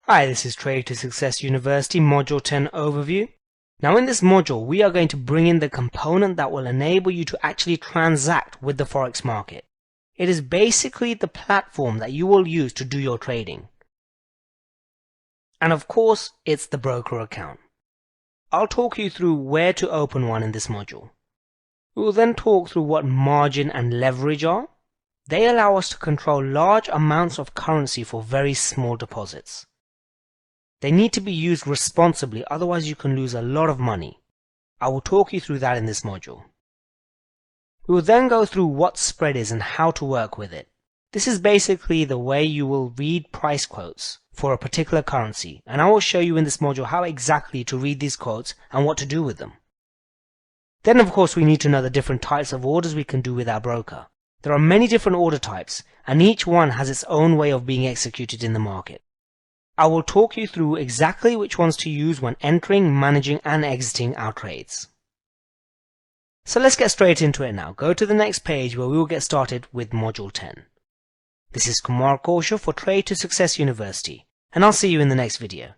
Hi, this is Trade to Success University Module 10 Overview. Now in this module, we are going to bring in the component that will enable you to actually transact with the forex market. It is basically the platform that you will use to do your trading. And of course, it's the broker account. I'll talk you through where to open one in this module. We will then talk through what margin and leverage are. They allow us to control large amounts of currency for very small deposits. They need to be used responsibly, otherwise you can lose a lot of money. I will talk you through that in this module. We will then go through what spread is and how to work with it. This is basically the way you will read price quotes for a particular currency, and I will show you in this module how exactly to read these quotes and what to do with them. Then of course we need to know the different types of orders we can do with our broker. There are many different order types, and each one has its own way of being executed in the market. I will talk you through exactly which ones to use when entering, managing and exiting our trades. So let's get straight into it now. Go to the next page where we will get started with Module 10. This is Kumar for Trade to Success University, and I'll see you in the next video.